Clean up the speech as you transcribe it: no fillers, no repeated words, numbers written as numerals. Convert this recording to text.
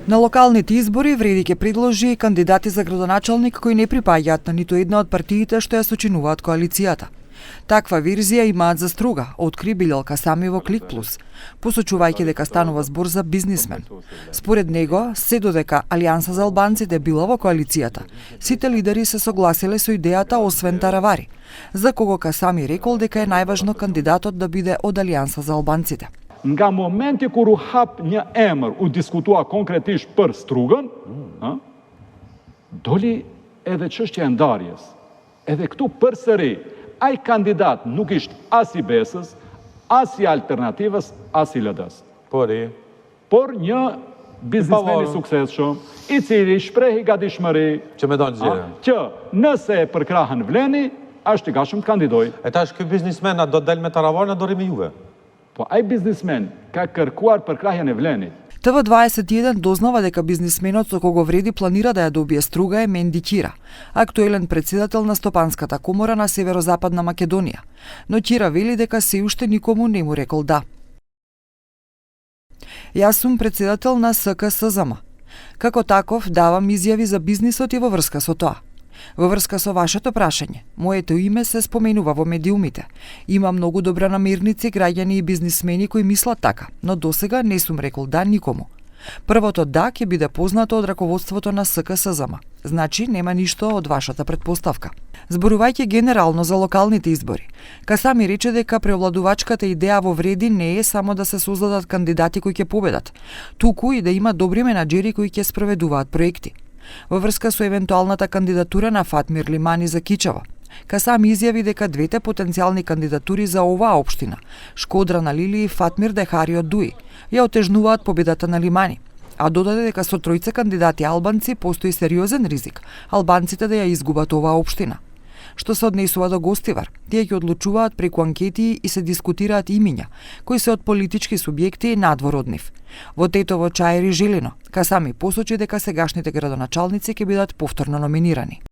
На локалните избори Вреди ќе предложи кандидати за градоначалник кои не припаѓаат на ниту една од партиите што ја сочинуваат коалицијата. Таква верзија имаат за Струга, откри Билјалка Сами во Клик Плюс, посочувајќи дека станува збор за бизнисмен. Според него, се додека Алијанса за албанците била во коалицијата, сите лидери се согласиле со идејата освен Таравари, за кого Касами рекол дека е најважно кандидатот да биде од Алијанса за албанците. Nga momenti kur u hap një emër, u diskutua konkretisht për Strugën, doli edhe çështja e ndarjes. Edhe këtu përsëri, ai kandidat nuk ishte as i Besës, as i Alternativës, as i LDS. Por një biznesmen i suksesshëm, i cili shprehi gatishmëri që nëse e përkrahën Vleni, është i gatshëm të kandidojë. E tash ky biznesmen do del me Taravar në dorë me Juve. Po ai biznesmen ka kërkuar përkrahjen e Vlenit. TV21 дознава дека бизнисменот со кого Вреди планира да ја добие Струга е Менди Кира, актуелен претседател на Стопанската комора на Северозападна Македонија. Но Кира вели дека се уште никому не му рекол да. Јас сум претседател на СКСЗМ. Како таков давам изјави за бизнисот и во врска со тоа. Во врска со вашето прашање, моето име се споменува во медиумите. Има многу добронамерници, граѓани и бизнисмени кои мислат така, но досега не сум рекол да никому. Првото да ќе биде познато од раководството на СКСЗМ. Значи нема ништо од вашата предпоставка. Зборувајќи генерално за локалните избори, Касами рече дека преовладувачката идеја во Вреди не е само да се создадат кандидати кои ќе победат, туку и да има добри менаџери кои ќе спроведуваат проекти. Во врска со евентуалната кандидатура на Фатмир Лимани за Кичево, Касами изјави дека двете потенцијални кандидатури за оваа општина, Шкодрана Лили и Фатмир Дехарио Дуи, ја отежнуваат победата на Лимани, а додаде дека со тројца кандидати албанци постои сериозен ризик албанците да ја изгубат оваа општина. Што се однесува до Гостивар, тие ќе одлучуваат преку анкети и се дискутираат имиња, кои се од политички субјекти надвор од нив. Во Тетово, Чаир и Жилино, Касами посочи дека сегашните градоначалници ќе бидат повторно номинирани.